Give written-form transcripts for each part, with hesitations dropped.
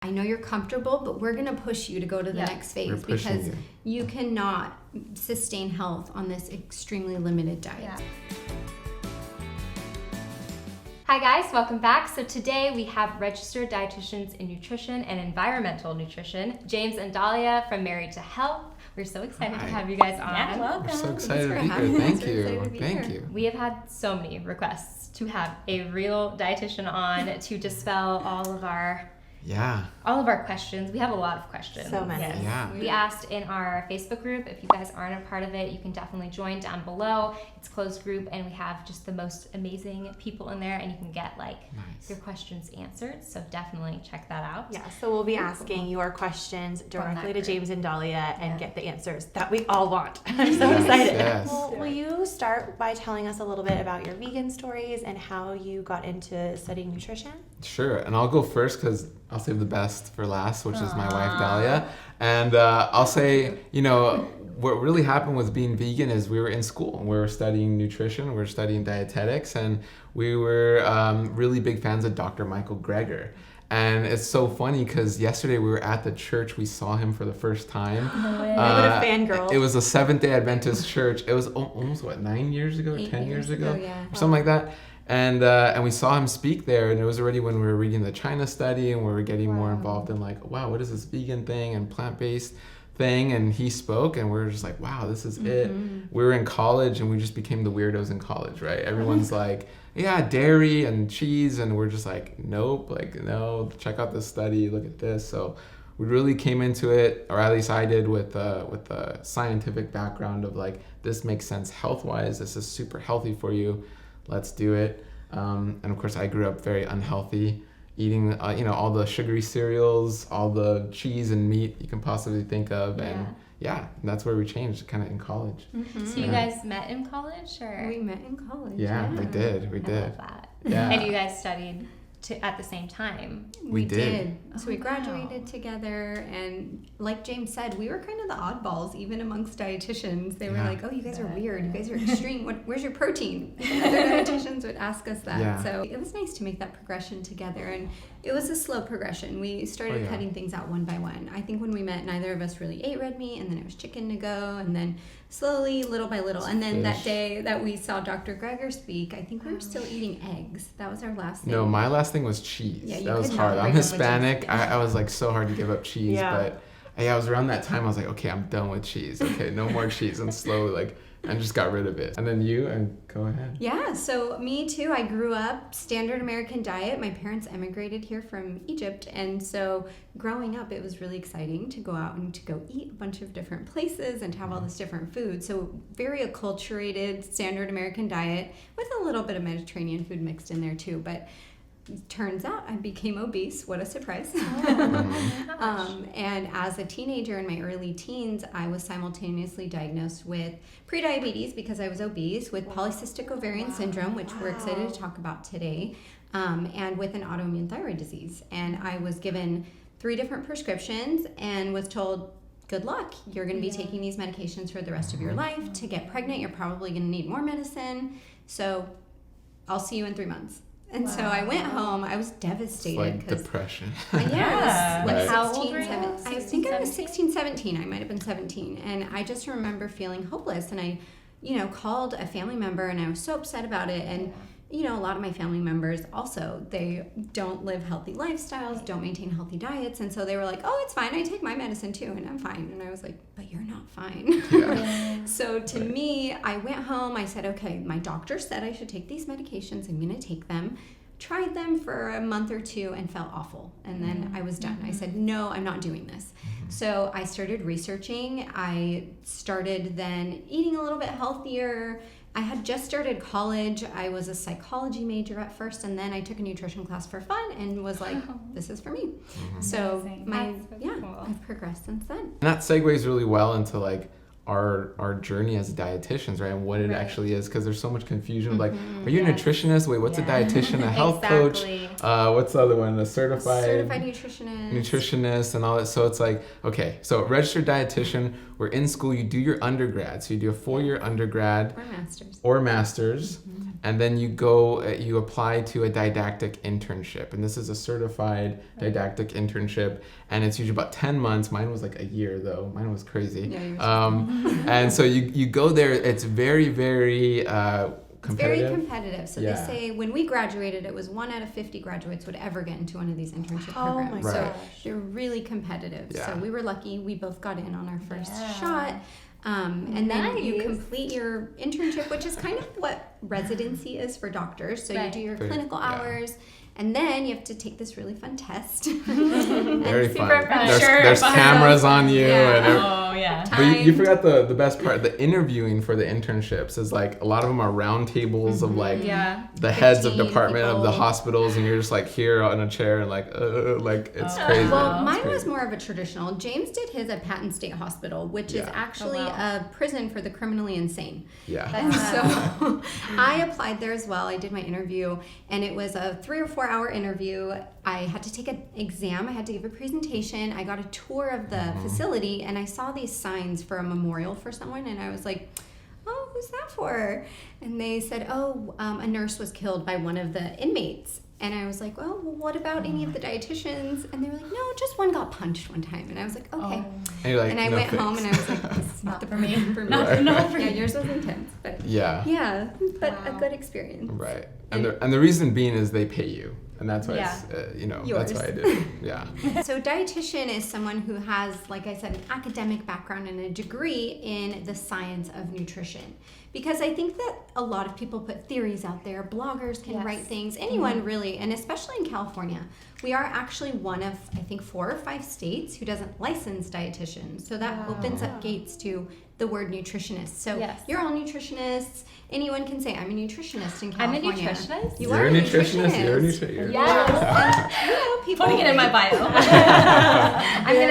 I know you're comfortable, but we're going to push you to go to the next phase because you cannot sustain health on this extremely limited diet. Yeah. Hi guys, welcome back. So today we have registered dietitians in nutrition and environmental nutrition, James and Dahlia from Married to Health. We're so excited to have you guys on. Yeah, welcome. We're so excited to be here. Thank you. Thank you. We have had so many requests to have a real dietitian on to dispel all of our questions. We have a lot of questions. So many. Yes. Yeah. We asked in our Facebook group. If you guys aren't a part of it, you can definitely join down below. It's a closed group, and we have just the most amazing people in there, and you can get your questions answered. So definitely check that out. Yeah, so we'll be asking your questions directly to James and Dahlia and get the answers that we all want. I'm so excited. Yes. Well, will you start by telling us a little bit about your vegan stories and how you got into studying nutrition? Sure, and I'll go first because I'll save the best for last, which is my wife, Dahlia. And I'll say, what really happened with being vegan is we were in school and we were studying nutrition, we were studying dietetics, and we were really big fans of Dr. Michael Greger. And it's so funny because yesterday we were at the church, we saw him for the first time. No way. What a fangirl. It was a Seventh-day Adventist church. It was almost, 9 years ago, 10 years ago? Or something like that. And we saw him speak there, and it was already when we were reading the China study and we were getting more involved in what is this vegan thing and plant-based thing, and he spoke and we were just like, wow, this is it. We were in college and we just became the weirdos in college, right? Everyone's like, yeah, dairy and cheese, and we're just like, nope, no, check out this study, look at this. So we really came into it, or at least I did, with a scientific background of this makes sense health-wise, this is super healthy for you, let's do it. And of course I grew up very unhealthy, eating all the sugary cereals, all the cheese and meat you can possibly think of. And that's where we changed kind of in college. So you guys met in college, or? We met in college. Yeah, we did. I love that. Yeah. And you guys studied at the same time. We did. So we graduated together, and like James said, we were kind of the oddballs even amongst dietitians. They were like, oh, you guys are weird, you guys are extreme, where's your protein? Other dietitians would ask us that. So it was nice to make that progression together, and it was a slow progression. We started cutting things out one by one. I think when we met, neither of us really ate red meat, and then it was chicken to go, and then slowly, little by little. And then that day that we saw Dr. Greger speak, I think we were still eating eggs. That was our last thing. No, my last thing was cheese. Yeah, that was hard. I'm Hispanic. I was so hard to give up cheese, but I was around that time. I was like, okay, I'm done with cheese. Okay, no more cheese. And slowly, I just got rid of it. And then you, and go ahead. Yeah, so me too. I grew up standard American diet. My parents emigrated here from Egypt, and so growing up, it was really exciting to go out and to go eat a bunch of different places and to have all this different food. So very acculturated standard American diet with a little bit of Mediterranean food mixed in there too. But turns out I became obese. What a surprise. And as a teenager in my early teens, I was simultaneously diagnosed with prediabetes because I was obese, with polycystic ovarian syndrome, which we're excited to talk about today, and with an autoimmune thyroid disease. And I was given 3 different prescriptions and was told, good luck. You're going to be taking these medications for the rest of your life. To get pregnant, you're probably going to need more medicine. So I'll see you in 3 months. And so I went home. I was devastated. It's like depression. How old were you? I think I was 16, 17. I might have been 17. And I just remember feeling hopeless. And I, called a family member, and I was so upset about it. And, a lot of my family members also, they don't live healthy lifestyles, don't maintain healthy diets. And so they were like, oh, it's fine. I take my medicine too, and I'm fine. And I was like, but you're not fine. So to me, I went home. I said, okay, my doctor said I should take these medications. I'm going to take them. Tried them for a month or 2 and felt awful. And then I was done. I said, no, I'm not doing this. So I started researching. I started then eating a little bit healthier. I had just started college. I was a psychology major at first, and then I took a nutrition class for fun and was like, this is for me. So I've progressed since then. And that segues really well into our journey as dietitians, right? And what it actually is, because there's so much confusion. Like, are you a nutritionist? Wait, what's a dietitian? A health coach? What's the other one? A certified nutritionist and all that. So it's like, okay, so registered dietitian. We're in school. You do your undergrad, so you do a 4-year undergrad or master's, and then you apply to a didactic internship, and this is a certified didactic internship, and it's usually about 10 months. Mine was like a year though. Mine was crazy. And so you go there. It's very, very competitive. It's very competitive. So they say when we graduated, it was 1 out of 50 graduates would ever get into one of these internship programs. My so gosh. they're really competitive. Yeah. So we were lucky. We both got in on our first shot. And then you complete your internship, which is kind of what residency is for doctors. So you do your clinical hours. And then you have to take this really fun test. Very fun. There's cameras on you. And but you forgot the best part. The interviewing for the internships is like a lot of them are round tables of like the heads of department of the hospitals, and you're just like here on a chair and like it's crazy. Well, mine was more of a traditional. James did his at Patton State Hospital, which is actually a prison for the criminally insane. Yeah. So I applied there as well. I did my interview, and it was a 3 or 4 hour interview. I had to take an exam. I had to give a presentation. I got a tour of the facility, and I saw these signs for a memorial for someone, and I was like, oh, who's that for? And they said, a nurse was killed by one of the inmates. And I was like, well, what about any of the dietitians? And they were like, no, just one got punched one time. And I was like, okay. And you're like, and I went home and I was like, this is not the for me. Not for me. Yeah, yours was intense. But yeah, but a good experience. Right. And the reason being is they pay you. And that's why it's, Yours. that's why I did it. Yeah. So dietitian is someone who has, like I said, an academic background and a degree in the science of nutrition. Because I think that a lot of people put theories out there. Bloggers can write things. Anyone really, and especially in California, we are actually one of, I think, 4 or 5 states who doesn't license dietitians. So that opens up gates to the word nutritionist. So you're all nutritionists. Anyone can say, I'm a nutritionist in California. I'm a nutritionist? You're a nutritionist. You're a nutritionist. Yes. And, people putting it in my bio. I'm going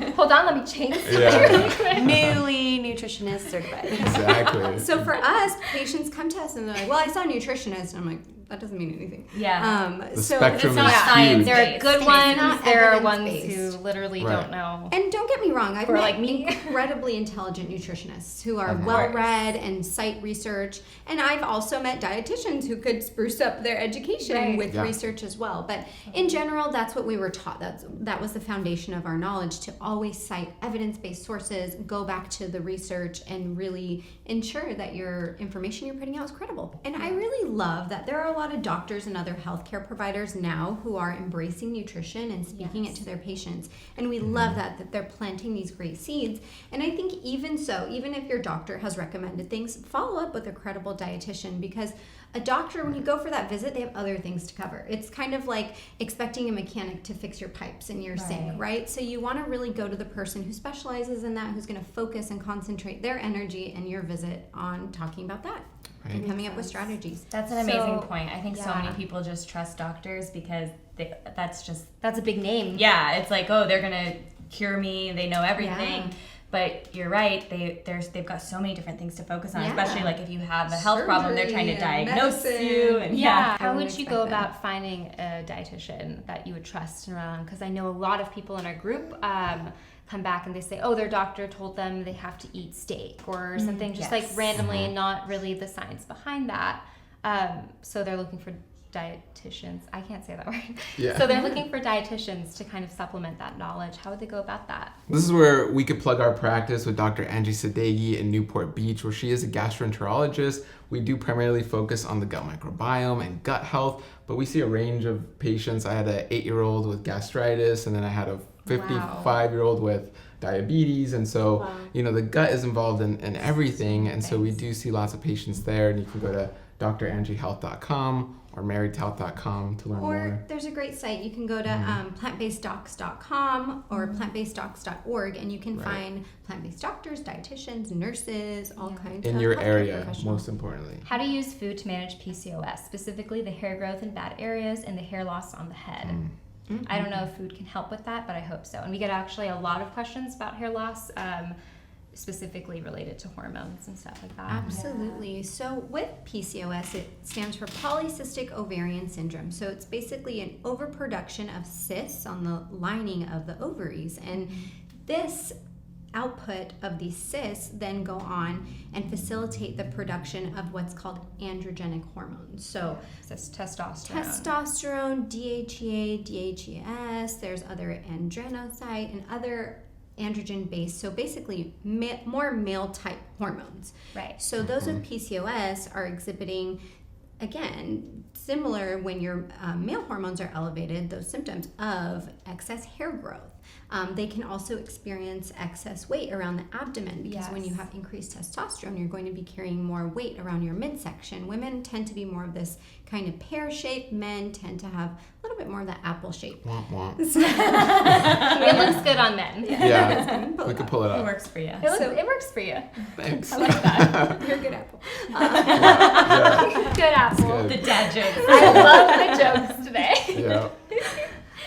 to, hold on, let me change something really quick. Newly nutritionist certified. Exactly. So for us, patients come to us and they're like, well, I saw a nutritionist. And I'm like, that doesn't mean anything. Yeah. The so spectrum it's not is science. huge. There are good ones. There are ones evidence-based. who literally don't know. And don't get me wrong, I've Or met like me. incredibly intelligent nutritionists who are well-read and cite research. And I've also met dietitians who could spruce up their education with research as well. But in general, that's what we were taught. That was the foundation of our knowledge, to always cite evidence-based sources, go back to the research, and really ensure that your information you're putting out is credible. And I really love that there are a lot of doctors and other healthcare providers now who are embracing nutrition and speaking it to their patients. And we love that they're planting these great seeds. And I think even if your doctor has recommended things, follow up with a credible dietitian, because a doctor, when you go for that visit, they have other things to cover. It's kind of like expecting a mechanic to fix your pipes in your sink, right? So you want to really go to the person who specializes in that, who's going to focus and concentrate their energy and your visit on talking about that and coming up with strategies. That's an amazing point. I think so many people just trust doctors because that's a big name. Yeah, it's like, oh, they're gonna cure me. They know everything. Yeah. But you're right. They've got so many different things to focus on, especially like if you have a health problem, they're trying to diagnose you. And How would you go about finding a dietitian that you would trust and rely on? Because I know a lot of people in our group come back and they say, oh, their doctor told them they have to eat steak or something just like randomly and not really the science behind that. So they're looking for dietitians. I can't say that word. Yeah. So they're looking for dietitians to kind of supplement that knowledge. How would they go about that? This is where we could plug our practice with Dr. Angie Sadeghi in Newport Beach, where she is a gastroenterologist. We do primarily focus on the gut microbiome and gut health, but we see a range of patients. I had an 8-year-old with gastritis, and then I had a 55-year-old with diabetes. And so, the gut is involved in everything. And so we do see lots of patients there, and you can go to drangiehealth.com or marriedhealth.com to learn more. Or there's a great site. You can go to plantbaseddocs.com or plantbaseddocs.org, and you can find plant-based doctors, dietitians, nurses, all kinds in of your healthcare area, professionals. most importantly. How to use food to manage PCOS, specifically the hair growth in bad areas and the hair loss on the head. I don't know if food can help with that, but I hope so. And we get actually a lot of questions about hair loss. specifically related to hormones and stuff like that. Absolutely. So with PCOS, it stands for polycystic ovarian syndrome. So it's basically an overproduction of cysts on the lining of the ovaries. And this output of these cysts then go on and facilitate the production of what's called androgenic hormones. So testosterone, DHEA, DHEAS, there's other androstenedione and other androgen based, so basically more male type hormones. Right. So those with PCOS are exhibiting, again, similar when your male hormones are elevated, those symptoms of excess hair growth. They can also experience excess weight around the abdomen because when you have increased testosterone, you're going to be carrying more weight around your midsection. Women tend to be more of this kind of pear shape. Men tend to have a little bit more of that apple shape. Womp womp. It looks good on men. Yeah, we could pull it It up. works for you. It works for you. Thanks. I like that. You're a good apple. Good apple. Good. The dad jokes. I love the jokes today. Yeah.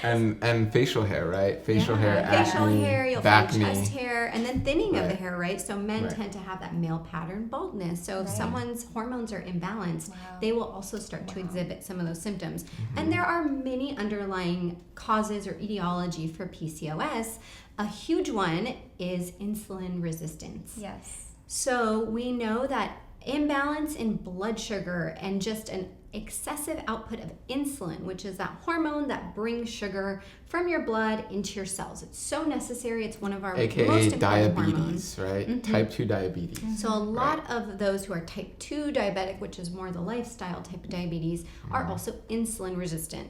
And facial hair, right? Facial hair, Facial acne, hair, you'll back find chest knee. hair, and then thinning of Right. the hair, right? So men Right. tend to have that male pattern baldness. So if someone's hormones are imbalanced, they will also start to exhibit some of those symptoms. And there are many underlying causes or etiology for PCOS. A huge one is insulin resistance. Yes. So we know that imbalance in blood sugar and just an excessive output of insulin, which is that hormone that brings sugar from your blood into your cells. It's so necessary. It's one of our AKA most important diabetes, hormones. right? Type 2 diabetes. So a lot of those who are type 2 diabetic, which is more the lifestyle type of diabetes, are also insulin resistant.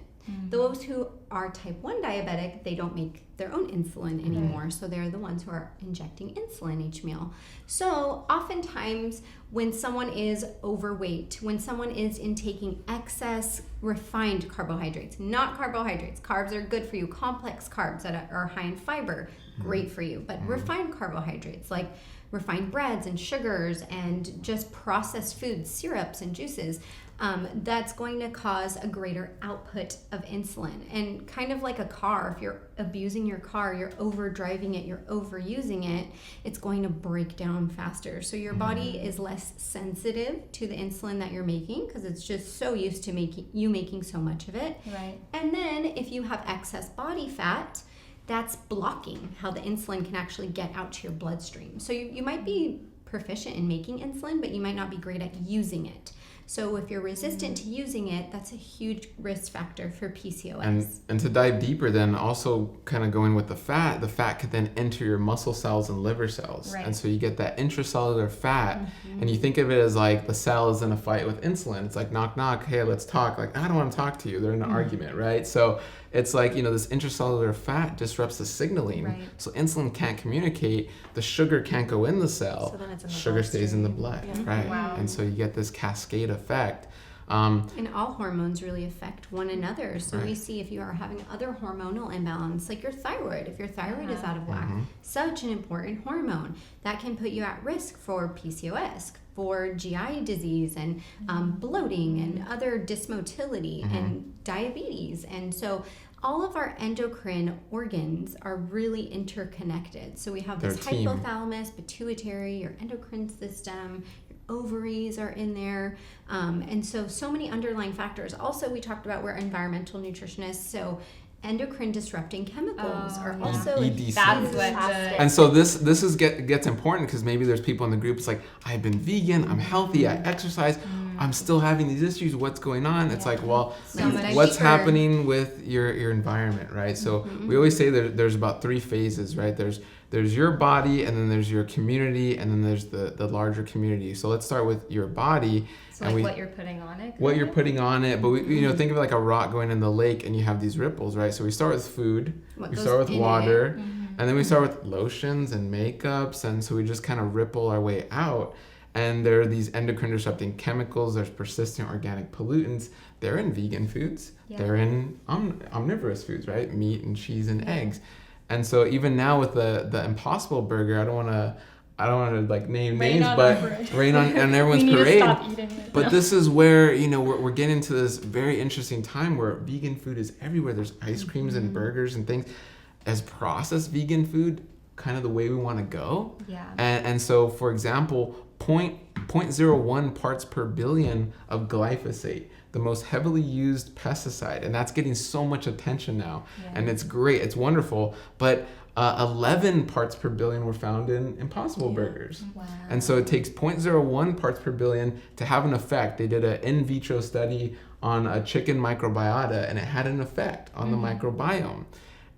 Those who are type 1 diabetic, they don't make their own insulin anymore, so they're the ones who are injecting insulin each meal. So oftentimes when someone is overweight, when someone is intaking excess refined carbohydrates, not carbohydrates, carbs are good for you, complex carbs that are high in fiber, great for you, but refined carbohydrates like refined breads and sugars and just processed foods, syrups and juices, that's going to cause a greater output of insulin. And kind of like a car, if you're abusing your car, you're over driving it, you're overusing it, it's going to break down faster. So your body is less sensitive to the insulin that you're making because it's just so used to making so much of it. Right. And then if you have excess body fat, that's blocking how the insulin can actually get out to your bloodstream. So you might be proficient in making insulin, but you might not be great at using it. So if you're resistant to using it, that's a huge risk factor for PCOS. And to dive deeper then, also kind of going with the fat could then enter your muscle cells and liver cells. Right. And so you get that intracellular fat, and you think of it as like the cell is in a fight with insulin. It's like, knock, knock, hey, let's talk. Like, I don't want to talk to you. They're in an argument, right? So it's like, this intracellular fat disrupts the signaling. Right. So insulin can't communicate. The sugar can't go in the cell. So then it's in the sugar stays in the blood, bloodstream. right? Wow. And so you get this cascade effect. And all hormones really affect one another. So we Right. see if you are having other hormonal imbalance, like your thyroid, if your thyroid is out of whack, such an important hormone, that can put you at risk for PCOS, for GI disease and bloating and other dysmotility and diabetes. And so all of our endocrine organs are really interconnected. So we have this They're a team. hypothalamus, pituitary, your endocrine system, ovaries are in there, and so many underlying factors. Also, we talked about we're environmental nutritionists, so endocrine disrupting chemicals are also EDC. That's what Fantastic. And so this is gets important because maybe there's people in the group. It's like, I've been vegan, I'm healthy, I exercise, I'm still having these issues. What's going on? It's like, well, So much what's deeper. happening with your environment, right? So we always say there's about 3 phases, right? There's your body, and then there's your community, and then there's the larger community. So let's start with your body. So and like what you're putting on it. what you're putting on it, but we, think of it like a rock going in the lake, and you have these ripples, right? So we start with food, What we goes start with in water, and then we start with lotions and makeups, and so we just kind of ripple our way out. And there are these endocrine disrupting chemicals. There's persistent organic pollutants. They're in vegan foods. Yeah. They're in omnivorous foods, right? Meat and cheese and eggs. And so even now with the Impossible Burger, I don't want to like name Rain names, on but our parade. rain on everyone's we need parade. to stop eating it. But this is where, we're getting to this very interesting time where vegan food is everywhere. There's ice creams and burgers and things. As processed vegan food, kind of the way we want to go. Yeah. And so, for example, 0.01 parts per billion of glyphosate, the most heavily used pesticide, and that's getting so much attention now. Yeah. And it's great, it's wonderful, but 11 parts per billion were found in Impossible Burgers. Wow. And so it takes 0.01 parts per billion to have an effect. They did an in vitro study on a chicken microbiota, and it had an effect on the microbiome.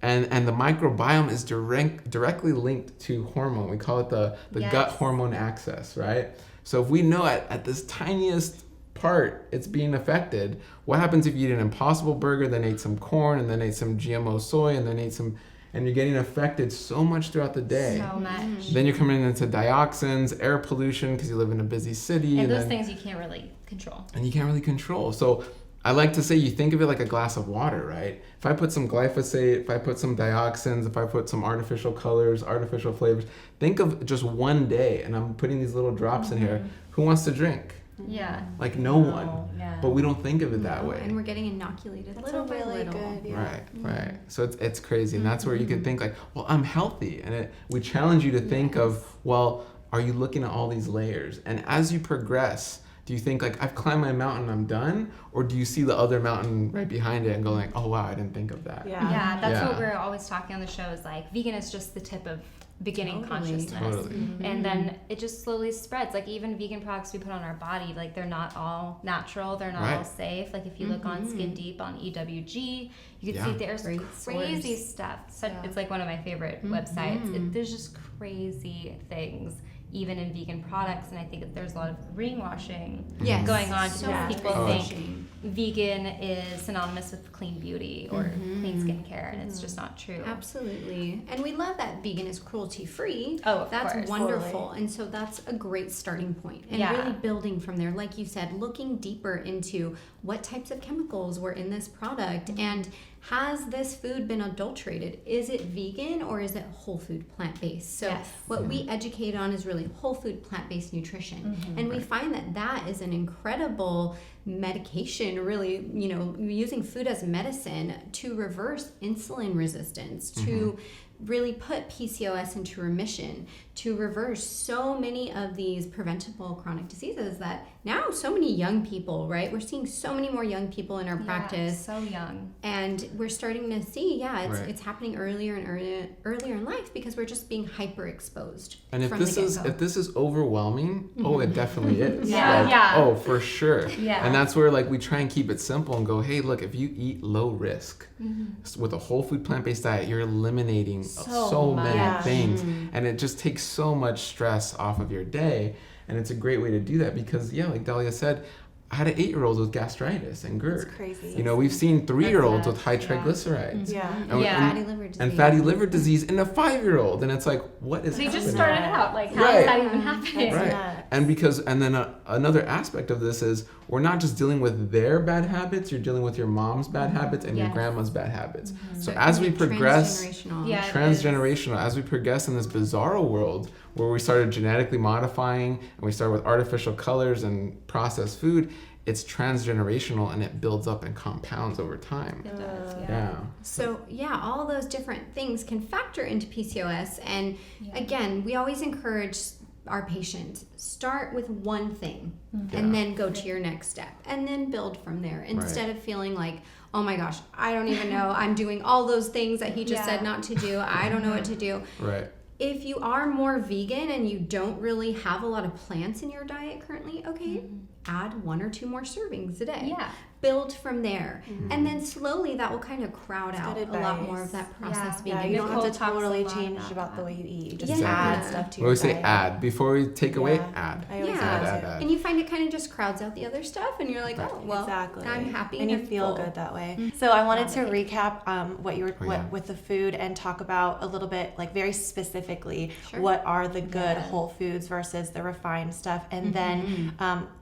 And the microbiome is directly linked to hormone. We call it the gut hormone axis, right? So if we know at this tiniest part it's being affected, what happens if you eat an Impossible Burger, then ate some corn, and then ate some GMO soy, and then ate some, and you're getting affected so much throughout the day. So much. Then you're coming into dioxins, air pollution, because you live in a busy city. And those things you can't really control. And you can't really control. So I like to say, you think of it like a glass of water, right? If I put some glyphosate, if I put some dioxins, if I put some artificial colors, artificial flavors, think of just one day, and I'm putting these little drops in here. Who wants to drink? Yeah. Like no one. Yeah. But we don't think of it that way. And we're getting inoculated little by little. Good, yeah. Right. So it's crazy. And that's where you could think like, well, I'm healthy. And we challenge you to think of, well, are you looking at all these layers? And as you progress, do you think like, I've climbed my mountain, I'm done? Or do you see the other mountain right behind it and go like, oh wow, I didn't think of that? Yeah, that's what we're always talking on the show, is like, vegan is just the tip of beginning consciousness. And then it just slowly spreads. Like even vegan products we put on our body, like they're not all natural, they're not all safe. Like if you look on Skin Deep on EWG, you can see there's crazy stuff. It's like one of my favorite websites. There's just crazy things even in vegan products, and I think that there's a lot of greenwashing going on. People think vegan is synonymous with clean beauty or clean skincare, and it's just not true. Absolutely. And we love that vegan is cruelty-free. Oh, of that's course. wonderful. Totally. And so that's a great starting point. And really building from there, like you said, looking deeper into what types of chemicals were in this product, and has this food been adulterated? Is it vegan or is it whole food plant-based? So what we educate on is really whole food plant-based nutrition. And we find that is an incredible medication, really, using food as medicine to reverse insulin resistance, to really put PCOS into remission, to reverse so many of these preventable chronic diseases that now so many young people, right? We're seeing so many more young people in our practice. So young. And we're starting to see, it's happening earlier and earlier in life because we're just being hyper exposed. And if this is overwhelming, it definitely is. Oh, for sure. Yeah. And that's where like we try and keep it simple and go, hey, look, if you eat low risk with a whole food plant-based diet, you're eliminating so many things, and it just takes so much stress off of your day. And it's a great way to do that because, like Dahlia said, I had an 8-year-old with gastritis and GERD. That's crazy. We've seen 3-year-olds with high triglycerides. Fatty liver disease. And fatty liver disease in a 5-year-old. And it's like, what is happening? They just started out. Like, how is that even happening? Right. And then another aspect of this is we're not just dealing with their bad habits, you're dealing with your mom's bad habits and your grandma's bad habits. So as we progress, transgenerational, as we progress in this bizarro world where we started genetically modifying and we started with artificial colors and processed food, it's transgenerational and it builds up and compounds over time. It does, So, all those different things can factor into PCOS. And again, we always encourage our patients, start with one thing and then go to your next step and then build from there instead of feeling like, oh my gosh, I don't even know, I'm doing all those things that he just said not to do. I don't know what to do. Right. If you are more vegan and you don't really have a lot of plants in your diet currently, add 1 or 2 more servings a day. Build from there. And then slowly that will kind of crowd out a lot more of that processed vegan. You don't have to totally change about the way you eat. You just add stuff to your diet. We always say add. Before we take away, add. Add. And you find it kind of just crowds out the other stuff and you're like, oh, well, I'm happy. And you feel good that way. So I wanted to recap what you were with the food and talk about a little bit, like very specifically, what are the good whole foods versus the refined stuff. And then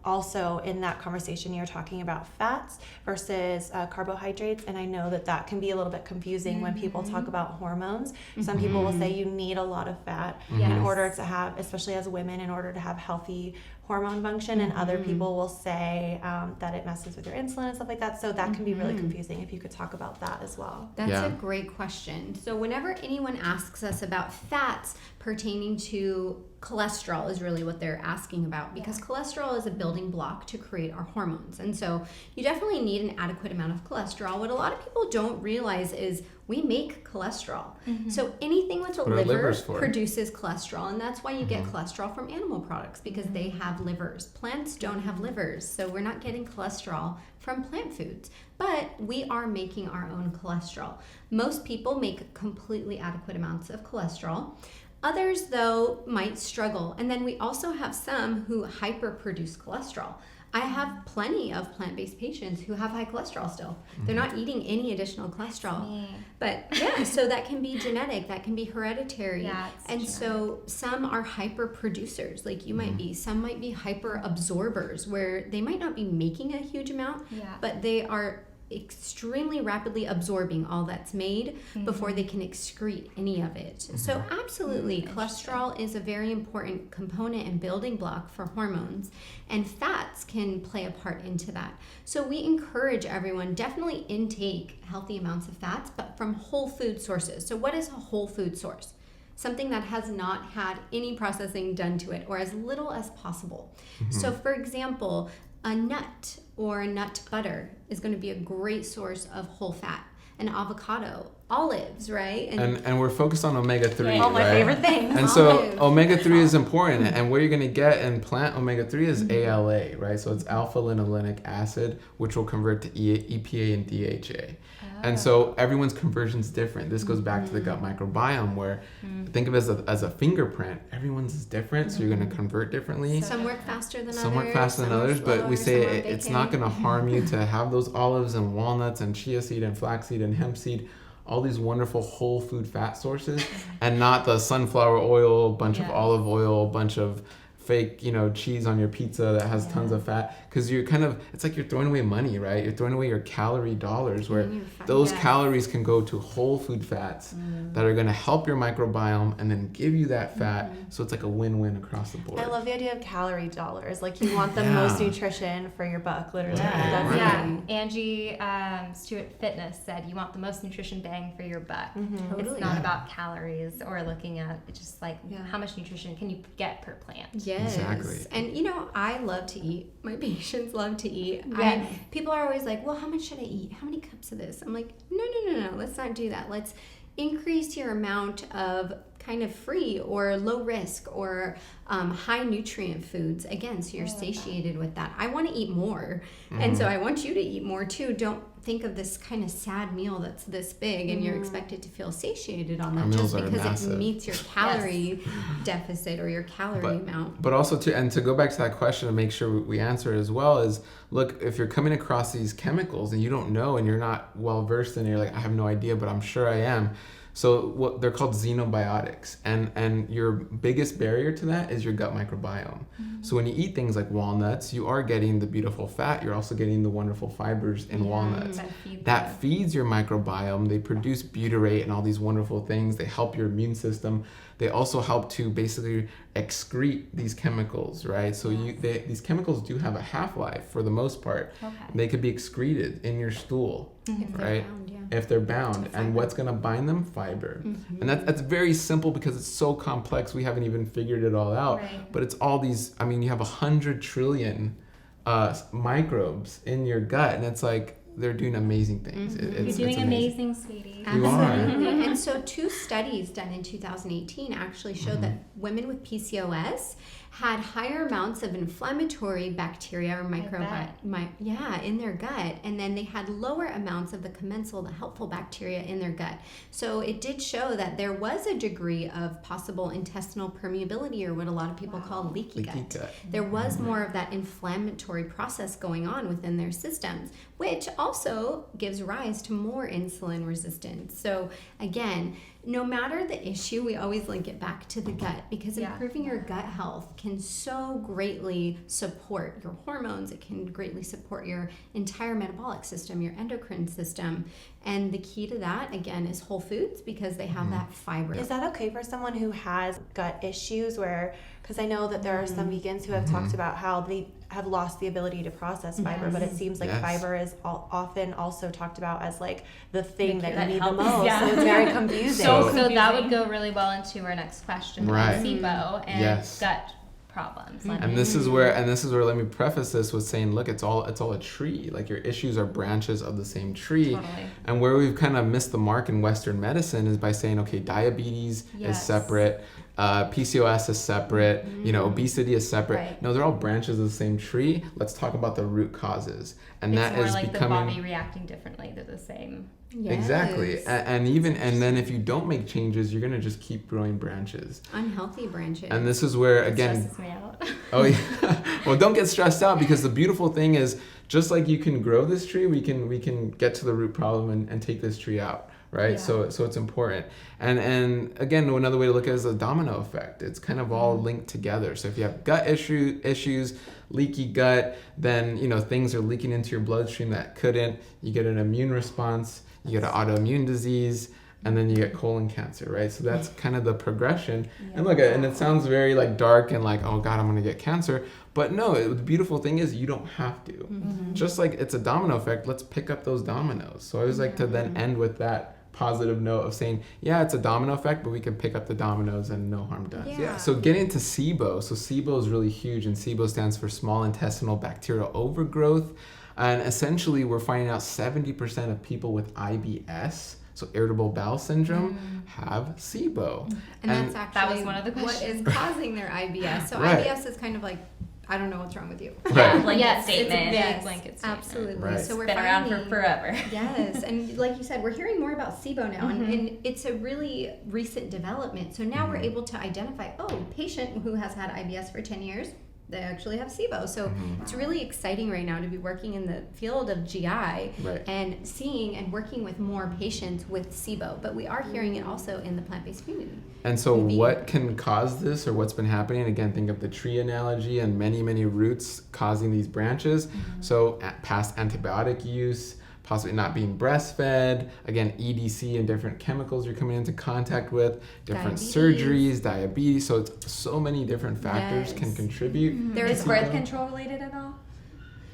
also also in that conversation you're talking about fats versus carbohydrates, and I know that can be a little bit confusing when people talk about hormones. Some people will say you need a lot of fat in order to have, especially as women, in order to have healthy hormone function, and other people will say that it messes with your insulin and stuff like that. So that can be really confusing. If you could talk about that as well. That's a great question. So whenever anyone asks us about fats pertaining to cholesterol is really what they're asking about, because cholesterol is a building block to create our hormones. And so you definitely need an adequate amount of cholesterol. What a lot of people don't realize is we make cholesterol. So anything with a liver produces cholesterol, and that's why you get cholesterol from animal products, because they have livers. Plants don't have livers, so we're not getting cholesterol from plant foods, but we are making our own cholesterol. Most people make completely adequate amounts of cholesterol. Others, though, might struggle. And then we also have some who hyperproduce cholesterol. I have plenty of plant-based patients who have high cholesterol still. They're not eating any additional cholesterol. But yeah, so that can be genetic, that can be hereditary. And genetic. So some are hyper producers, like you might be. Some might be hyper absorbers, where they might not be making a huge amount, but they are extremely rapidly absorbing all that's made before they can excrete any of it. So absolutely, cholesterol is a very important component and building block for hormones, and fats can play a part into that. So we encourage everyone, definitely intake healthy amounts of fats, but from whole food sources. So what is a whole food source? Something that has not had any processing done to it, or as little as possible. So for example, a nut or a nut butter is going to be a great source of whole fat. An avocado, olives, right? And we're focused on omega-3, all my favorite things. And so omega-3 is important, and where you're going to get in plant omega-3 is ALA, right? So it's alpha-linolenic acid, which will convert to EPA and DHA. And so everyone's conversion is different. This goes back to the gut microbiome, where think of it as a fingerprint. Everyone's is different, so you're going to convert differently. Some work faster than others. Some work faster than others, but we say it's not going to harm you to have those olives and walnuts and chia seed and flaxseed and hemp seed, all these wonderful whole food fat sources, and not the sunflower oil, bunch of olive oil, bunch of fake, cheese on your pizza that has tons of fat, because you're it's like you're throwing away money, right? You're throwing away your calorie dollars, where those calories can go to whole food fats that are going to help your microbiome and then give you that fat. So it's like a win-win across the board. I love the idea of calorie dollars. Like, you want the most nutrition for your buck, literally. Angie Stewart Fitness said you want the most nutrition bang for your buck. Totally. It's not about calories or looking at just like how much nutrition can you get per plant. Yes. Exactly. And I love to eat. My patients love to eat. People are always like, well, how much should I eat? How many cups of this? I'm like, no. Let's not do that. Let's increase your amount of kind of free or low risk or high nutrient foods. Again, so you're satiated with that. I want to eat more. And so I want you to eat more too. Don't think of this kind of sad meal that's this big and you're expected to feel satiated on that just because it meets your calorie deficit or your calorie amount. But also to go back to that question and make sure we answer it as well is, look, if you're coming across these chemicals and you don't know and you're not well versed in it, you're like, I have no idea, but I'm sure I am. So what they're called xenobiotics, and your biggest barrier to that is your gut microbiome. So when you eat things like walnuts, you are getting the beautiful fat. You're also getting the wonderful fibers in walnuts. That feeds your microbiome. They produce butyrate and all these wonderful things. They help your immune system. They also help to basically excrete these chemicals, right? So these chemicals do have a half-life for the most part. They could be excreted in your stool, right? If they're bound. And what's going to bind them? Fiber. And that's very simple because it's so complex. We haven't even figured it all out. But it's all these, you have 100 trillion microbes in your gut, and it's like they're doing amazing things. You're doing amazing, sweetie. Absolutely. And so 2 studies done in 2018 actually showed that women with PCOS had higher amounts of inflammatory bacteria or microbiome in their gut, and then they had lower amounts of the commensal, the helpful bacteria in their gut. So it did show that there was a degree of possible intestinal permeability, or what a lot of people call leaky gut. There was more of that inflammatory process going on within their systems, which also gives rise to more insulin resistance. So again, no matter the issue, we always link it back to the gut, because improving your gut health can so greatly support your hormones. It can greatly support your entire metabolic system, your endocrine system. And the key to that, again, is whole foods, because they have that fiber. Is that okay for someone who has gut issues because I know that there are some vegans who have talked about how they have lost the ability to process fiber, but it seems like fiber is often also talked about as like the thing that you need the most. So it's very confusing. So that would go really well into our next question, right. SIBO and gut problems. And this is where let me preface this with saying, look, it's all a tree. Like, your issues are branches of the same tree. Totally. And where we've kind of missed the mark in Western medicine is by saying, okay, diabetes is separate, PCOS is separate, obesity is separate. Right. No, they're all branches of the same tree. Let's talk about the root causes. And it's that more is like becoming the body reacting differently. They're the same. Yes. Exactly. And then if you don't make changes, you're going to just keep growing branches. Unhealthy branches. And this is where, again, stresses me out. Oh yeah. Well, don't get stressed out, because the beautiful thing is, just like you can grow this tree, we can get to the root problem and take this tree out, right? Yeah. So it's important. And again, another way to look at it is a domino effect. It's kind of all linked together. So if you have gut issues, leaky gut, then things are leaking into your bloodstream that couldn't. You get an immune response, you get an autoimmune disease, and then you get colon cancer, right? So that's kind of the progression. Yeah. And look, and it sounds very like dark and like, oh God, I'm gonna get cancer. But no, the beautiful thing is you don't have to. Mm-hmm. Just like it's a domino effect, let's pick up those dominoes. So I always like to then end with that positive note of saying, yeah, it's a domino effect, but we can pick up the dominoes and no harm done. Yeah. So getting to SIBO. So SIBO is really huge, and SIBO stands for small intestinal bacterial overgrowth. And essentially we're finding out 70% of people with IBS, so irritable bowel syndrome, have SIBO. And that's actually that was one of the questions. What is causing their IBS. So IBS is kind of like, I don't know what's wrong with you. Right. Blanket statement. It's a big blanket statement. Absolutely. Right. So we're been around for forever. Yes, and like you said, we're hearing more about SIBO now, and it's a really recent development. So now we're able to identify, a patient who has had IBS for 10 years, they actually have SIBO. So it's really exciting right now to be working in the field of GI and seeing and working with more patients with SIBO. But we are hearing it also in the plant-based community. And so what can cause this, or what's been happening? Again, think of the tree analogy and many, many roots causing these branches. So past antibiotic use, possibly not being breastfed, again, EDC and different chemicals you're coming into contact with, different surgeries, diabetes. So it's so many different factors can contribute. Is birth control related at all?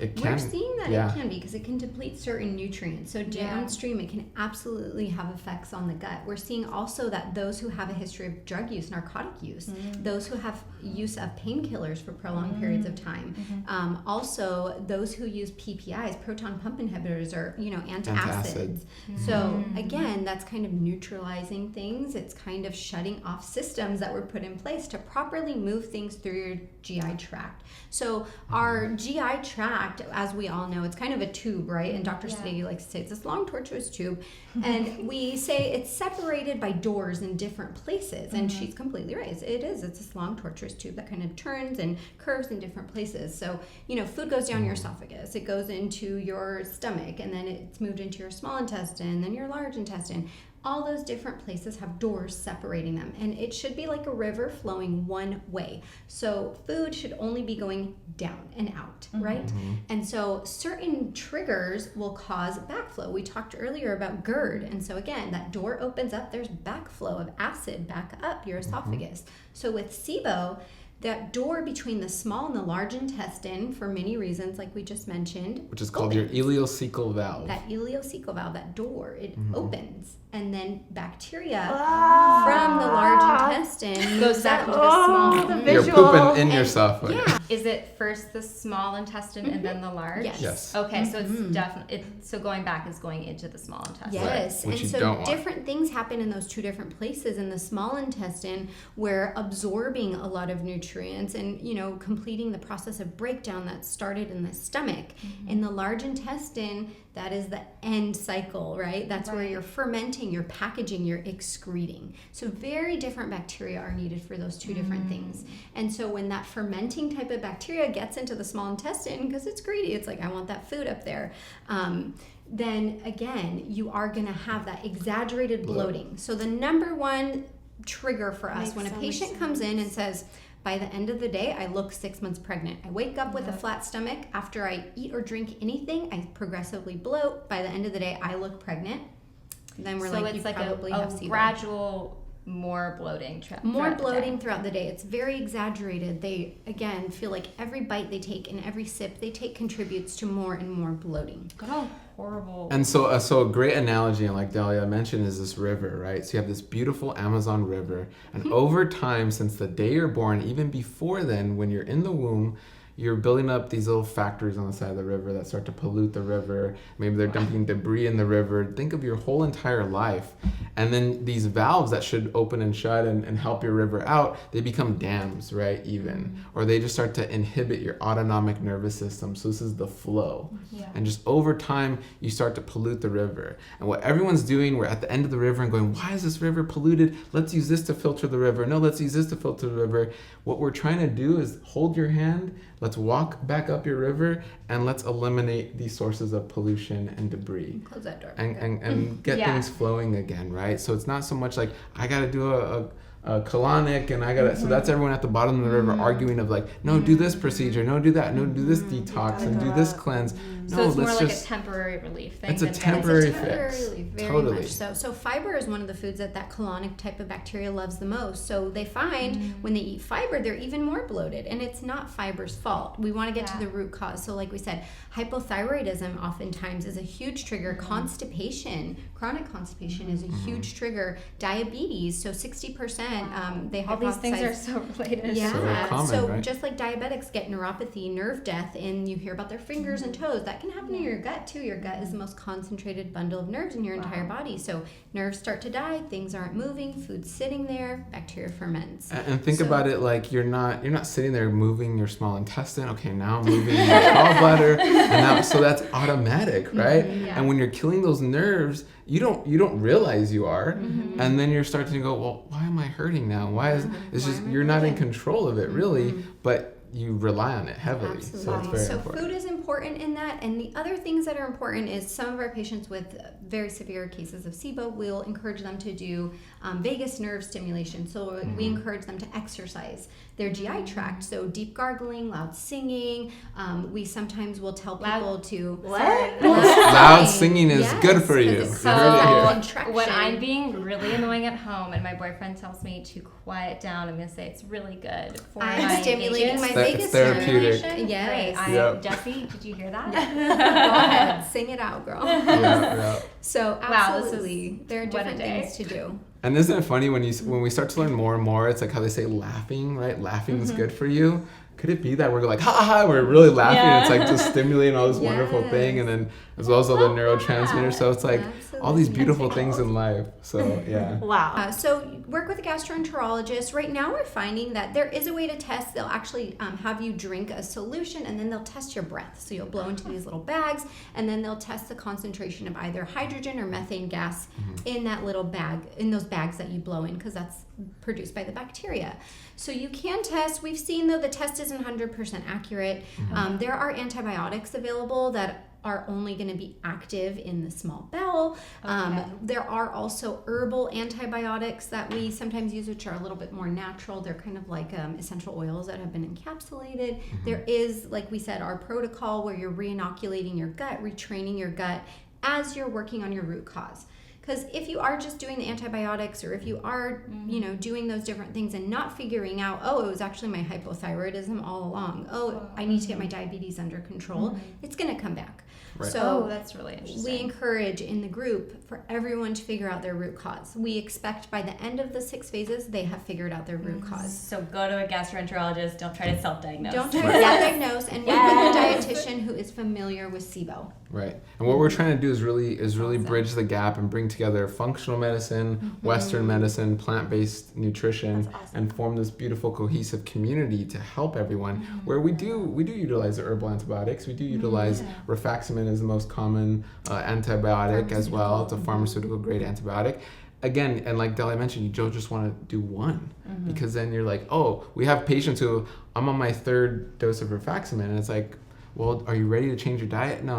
It can. We're seeing that it can be, because it can deplete certain nutrients. So downstream, it can absolutely have effects on the gut. We're seeing also that those who have a history of drug use, narcotic use, those who have use of painkillers for prolonged periods of time, also those who use PPIs, proton pump inhibitors, or antacids. So again, that's kind of neutralizing things. It's kind of shutting off systems that were put in place to properly move things through your GI tract. So our GI tract, as we all know, it's kind of a tube, right? And Dr. Sadeghi likes to say it's this long, tortuous tube. And we say it's separated by doors in different places. And she's completely right. It is. It's this long, tortuous tube that kind of turns and curves in different places. So, food goes down your esophagus. It goes into your stomach, and then it's moved into your small intestine, then your large intestine. All those different places have doors separating them, and it should be like a river flowing one way. So food should only be going down and out, right? And so certain triggers will cause backflow. We talked earlier about GERD, and so again, that door opens up, there's backflow of acid back up your esophagus. So with SIBO, that door between the small and the large intestine, for many reasons, like we just mentioned, which is called your ileocecal valve. That ileocecal valve, that door, it opens, and then bacteria from the large intestine goes back into the small. You're pooping in your esophagus. Yeah. Is it first the small intestine and then the large? Yes. Okay, so it's definitely so going back is going into the small intestine. Yes, right. And so different things happen in those two different places. In the small intestine, we're absorbing a lot of nutrients and completing the process of breakdown that started in the stomach. In the large intestine, that is the end cycle, right? That's where you're fermenting, you're packaging, you're excreting. So very different bacteria are needed for those two different things. And so when that fermenting type of bacteria gets into the small intestine, because it's greedy, it's like, I want that food up there. then again, you are going to have that exaggerated bloating. So the number one trigger for us when a patient comes in and says, by the end of the day, I look 6 months pregnant. I wake up with a flat stomach. After I eat or drink anything, I progressively bloat. By the end of the day, I look pregnant. Then we're like, you probably have SIBO. Gradual more bloating throughout the day. It's very exaggerated. They, again, feel like every bite they take and every sip they take contributes to more and more bloating. Oh, horrible. And so a great analogy, and like Dahlia mentioned, is this river, right? So you have this beautiful Amazon river, and over time, since the day you're born, even before then, when you're in the womb, you're building up these little factories on the side of the river that start to pollute the river. Maybe they're dumping debris in the river. Think of your whole entire life. And then these valves that should open and shut and help your river out, they become dams, right, even. Or they just start to inhibit your autonomic nervous system. So this is the flow. Yeah. And just over time, you start to pollute the river. And what everyone's doing, we're at the end of the river and going, why is this river polluted? Let's use this to filter the river. No, let's use this to filter the river. What we're trying to do is hold your hand, let's walk back up your river, and let's eliminate these sources of pollution and debris. Close that door. And get things flowing again, right? So it's not so much like, I got to do a colonic and I got to, so that's everyone at the bottom of the river arguing of like, no, do this procedure, no, do that, no, do this detox and do this cleanse. No, so it's more like a temporary relief thing. It's a temporary fix. Very much so. So fiber is one of the foods that colonic type of bacteria loves the most. So they find when they eat fiber, they're even more bloated. And it's not fiber's fault. We want to get to the root cause. So like we said, hypothyroidism oftentimes is a huge trigger. Constipation, chronic constipation is a huge trigger. Diabetes, so 60%, they all these things are so related. Yeah. So common, so right? just like diabetics get neuropathy, nerve death, and you hear about their fingers and toes, that can happen in your gut too. Your gut is the most concentrated bundle of nerves in your entire body. So nerves start to die, things aren't moving, food's sitting there, bacteria ferments. And think about it like you're not sitting there moving your small intestine. Okay, now I'm moving your gallbladder, and now, so that's automatic, right? And when you're killing those nerves, you don't realize you are, and then you're starting to go, well, why am I hurting now? Why is it's just you're not in control of it really, but you rely on it heavily. Absolutely. So it's very so important. Food is important in that, and the other things that are important is some of our patients with very severe cases of SIBO, we'll encourage them to do vagus nerve stimulation. So we encourage them to exercise their GI tract. So deep gargling, loud singing. We sometimes will tell people to loud singing is good for you. So when I'm being really annoying at home and my boyfriend tells me to quiet down, I'm gonna say it's really good for I'm stimulating my vagus therapeutic. nerve. Yes. Great. Jessie, did you hear that? Go ahead, sing it out, girl. Yeah. So absolutely, there are different things to do. And isn't it funny when we start to learn more and more, it's like how they say laughing, right? Laughing is good for you. Could it be that we're like, ha ha, we're really laughing, and it's like just stimulating all this wonderful thing, and then as well as all the neurotransmitters, so it's like all these beautiful things in life. So yeah. Wow. So work with a gastroenterologist. Right now we're finding that there is a way to test. They'll actually have you drink a solution, and then they'll test your breath. So you'll blow into these little bags, and then they'll test the concentration of either hydrogen or methane gas in that little bag, in those bags that you blow in, because that's produced by the bacteria. So you can test. We've seen, though, the test isn't 100% accurate. There are antibiotics available that are only going to be active in the small bowel. There are also herbal antibiotics that we sometimes use, which are a little bit more natural. They're kind of like essential oils that have been encapsulated. There is, like we said, our protocol where you're re-inoculating your gut, retraining your gut as you're working on your root cause. Because if you are just doing the antibiotics, or if you are, doing those different things and not figuring out, it was actually my hypothyroidism all along. I need to get my diabetes under control. It's going to come back. Right. So that's really interesting. We encourage in the group for everyone to figure out their root cause. We expect by the end of the 6 phases, they have figured out their root cause. So go to a gastroenterologist. Don't try to self-diagnose. Don't try to self-diagnose, and work with a dietitian who is familiar with SIBO. Right. And what we're trying to do is really bridge the gap and bring together functional medicine, Western medicine, plant-based nutrition, and form this beautiful cohesive community to help everyone. Where we do utilize the herbal antibiotics. We do utilize rifaximin as the most common antibiotic as well. It's a pharmaceutical grade antibiotic. Again, and like Dahlia mentioned, you don't just want to do one, because then you're like, we have patients who, I'm on my 3rd dose of rifaximin, and it's like, well, are you ready to change your diet? No,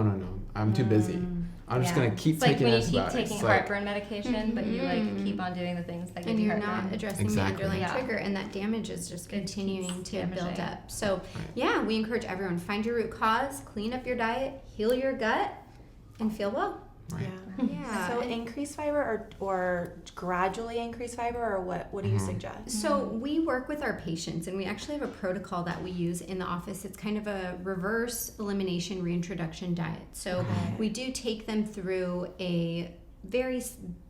I'm too busy. I'm just gonna keep it's taking antibiotics. antibiotics. Like when you keep taking heartburn medication, but you like keep on doing the things that give you heartburn. And you're not addressing the underlying trigger, and that damage is just continuing to build up. So we encourage everyone, find your root cause, clean up your diet, heal your gut, and feel well. Right. Yeah. So increase fiber or gradually increase fiber, or what do you suggest? So we work with our patients, and we actually have a protocol that we use in the office. It's kind of a reverse elimination reintroduction diet. So we do take them through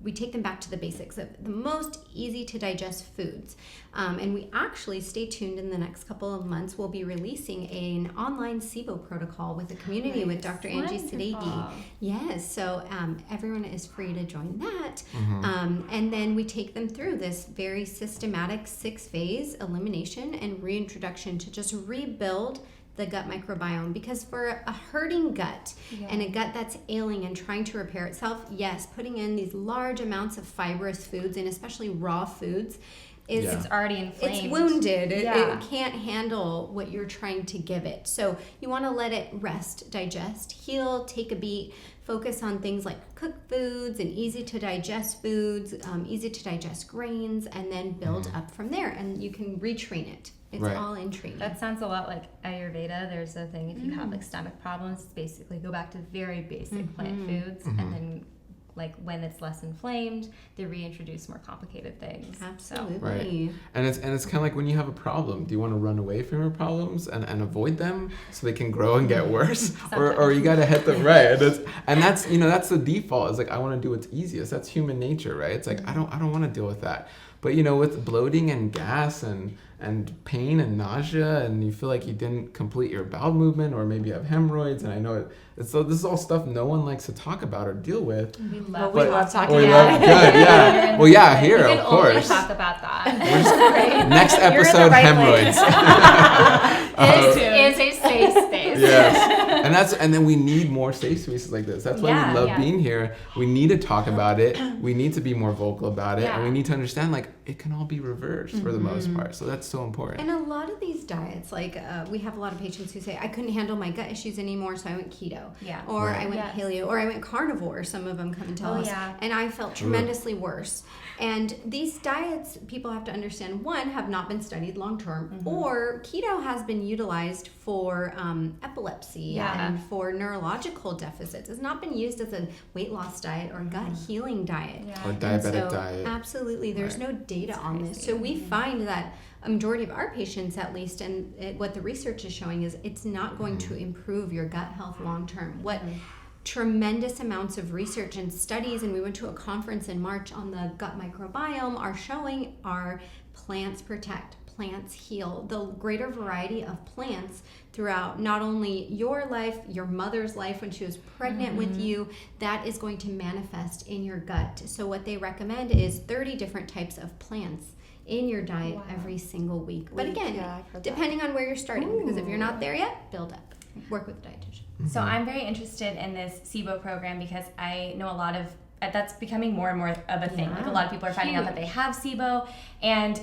we take them back to the basics of the most easy to digest foods. And we actually, stay tuned, in the next couple of months, we'll be releasing an online SIBO protocol with the community with Dr. Angie Sadeghi. Yes, so everyone is free to join that. And then we take them through this very systematic 6-phase elimination and reintroduction to just rebuild the gut microbiome, because for a hurting gut and a gut that's ailing and trying to repair itself, yes, putting in these large amounts of fibrous foods, and especially raw foods, it's already inflamed. It's wounded. It can't handle what you're trying to give it. So you want to let it rest, digest, heal, take a beat, focus on things like cooked foods and easy to digest foods, easy to digest grains, and then build up from there. And you can retrain it. It's all in training. That sounds a lot like Ayurveda. There's a thing, if you have like stomach problems, basically go back to very basic plant foods, and then like when it's less inflamed, they reintroduce more complicated things. Absolutely. Right. And it's kind of like when you have a problem, do you want to run away from your problems and avoid them so they can grow and get worse? or you got to hit them right. And that's that's the default. It's like, I want to do what's easiest. That's human nature, right? It's like, I don't want to deal with that. But with bloating and gas and pain and nausea, and you feel like you didn't complete your bowel movement, or maybe you have hemorrhoids, and I know so this is all stuff no one likes to talk about or deal with. We love talking about it. Good, yeah. Well, yeah, here, of course. We can only talk about that. Next episode, hemorrhoids. Is a safe space. Yes. And then we need more safe spaces like this. That's why we love being here. We need to talk about it. We need to be more vocal about it. And we need to understand, like, it can all be reversed for the most part. So that's so important. And a lot of these diets, like we have a lot of patients who say, I couldn't handle my gut issues anymore, so I went keto. Or I went paleo, or I went carnivore. Some of them come and tell us. And I felt tremendously worse. And these diets, people have to understand, one, have not been studied long term, or keto has been utilized for epilepsy and for neurological deficits. It's not been used as a weight loss diet or gut healing diet. Or diabetic diet. Absolutely. There's no data on this. So we find that a majority of our patients, at least, and what the research is showing, is it's not going to improve your gut health long term. What tremendous amounts of research and studies, and we went to a conference in March on the gut microbiome, are showing are plants protect, plants heal. The greater variety of plants throughout not only your life, your mother's life when she was pregnant with you, that is going to manifest in your gut. So what they recommend is 30 different types of plants in your diet every single week. But again, depending on where you're starting, because if you're not there yet, build up. Work with a dietitian. So I'm very interested in this SIBO program because I know a lot of that's becoming more and more of a thing. Like a lot of people are finding out that they have SIBO, and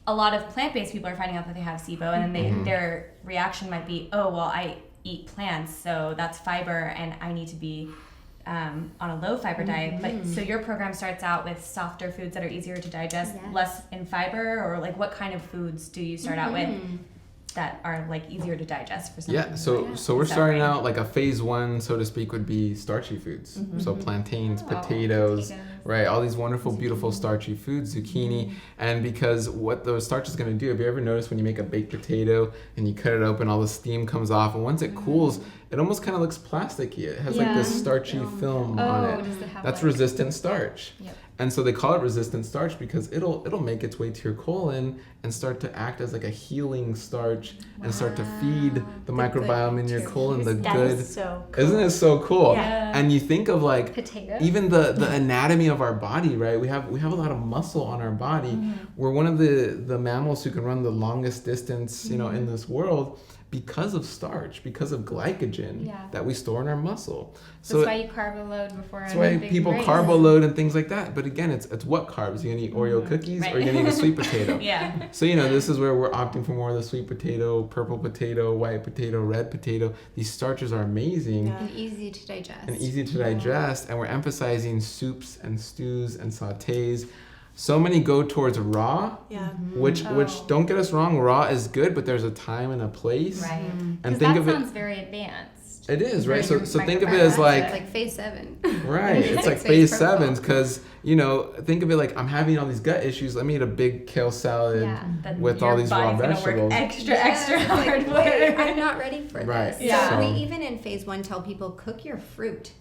a lot of plant-based people are finding out that they have SIBO, and then their reaction might be, oh, well, I eat plants, so that's fiber, and I need to be on a low fiber diet. But so your program starts out with softer foods that are easier to digest, less in fiber, or like what kind of foods do you start out with that are like easier to digest for some people? So we're starting out like a phase 1, so to speak, would be starchy foods. So plantains, potatoes, right? All these wonderful, beautiful starchy foods, zucchini. And because what the starch is going to do, have you ever noticed when you make a baked potato and you cut it open, all the steam comes off, and once it cools, it almost kind of looks plasticky. It has like this starchy film on it. Does it have That's resistant starch. And so they call it resistant starch because it'll make its way to your colon and start to act as like a healing starch and start to feed the microbiome in your colon, the good. Is so cool. Isn't it so cool? Yeah. And you think of like Potatoes. even the anatomy of our body, right? We have a lot of muscle on our body. We're one of the mammals who can run the longest distance, in this world. because of starch, because of glycogen that we store in our muscle. So that's why you carb load before. That's why people carb load and things like that. But again, it's what carbs? You're gonna eat Oreo cookies or you're gonna eat a sweet potato. So this is where we're opting for more of the sweet potato, purple potato, white potato, red potato. These starches are amazing and easy to digest. And we're emphasizing soups and stews and sautés. So many go towards raw, which don't get us wrong, raw is good, but there's a time and a place. Right. And think of it. That sounds very advanced. It is, right? So think of it as like phase 7. Right. It's like phase 7 because, think of it like I'm having all these gut issues. Let me eat a big kale salad with all these raw vegetables. Extra hard work. Wait, I'm not ready for this. Yeah. So we even in phase 1 tell people cook your fruit.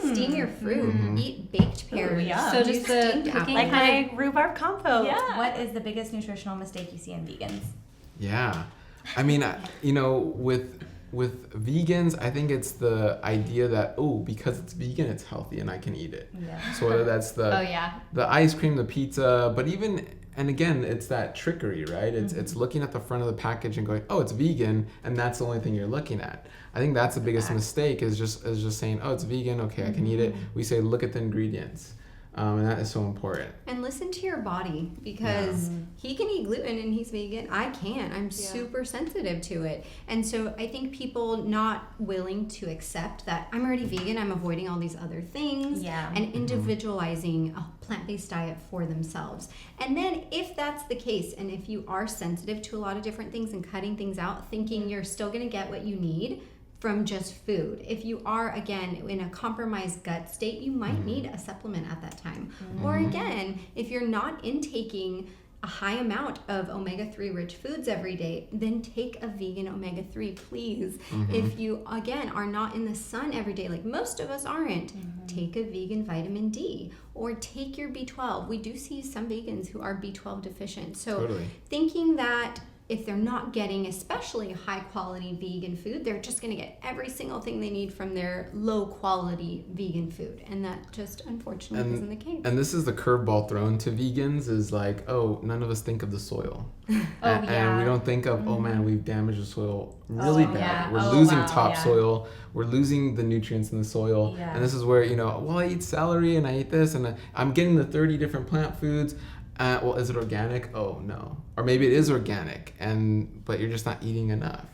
Steam your fruit. Eat baked pears. So just the cooking, like my rhubarb compote. Yeah. What is the biggest nutritional mistake you see in vegans? Yeah, I mean, with vegans, I think it's the idea that because it's vegan, it's healthy and I can eat it. Yeah. So whether that's the ice cream, the pizza, but even. And again, it's that trickery, right? It's looking at the front of the package and going, it's vegan, and that's the only thing you're looking at. I think that's the biggest mistake is just saying, it's vegan, okay, I can eat it. We say, look at the ingredients. And that is so important. And listen to your body because he can eat gluten and he's vegan. I can't. I'm super sensitive to it. And so I think people not willing to accept that I'm already vegan, I'm avoiding all these other things and individualizing a plant-based diet for themselves. And then if that's the case and if you are sensitive to a lot of different things and cutting things out, thinking you're still going to get what you need from just food. If you are, again, in a compromised gut state, you might need a supplement at that time. Or again, if you're not intaking a high amount of omega-3 rich foods every day, then take a vegan omega-3, please. If you, again, are not in the sun every day, like most of us aren't, take a vegan vitamin D or take your B12. We do see some vegans who are B12 deficient. So thinking that if they're not getting especially high quality vegan food, they're just going to get every single thing they need from their low quality vegan food. And that just unfortunately isn't the case. And this is the curveball thrown to vegans is like, none of us think of the soil. And we don't think of, man, we've damaged the soil really bad. We're losing topsoil. We're losing the nutrients in the soil. And this is where, I eat celery and I eat this and I'm getting the 30 different plant foods. Is it organic? Oh, no. Or maybe it is organic, but you're just not eating enough.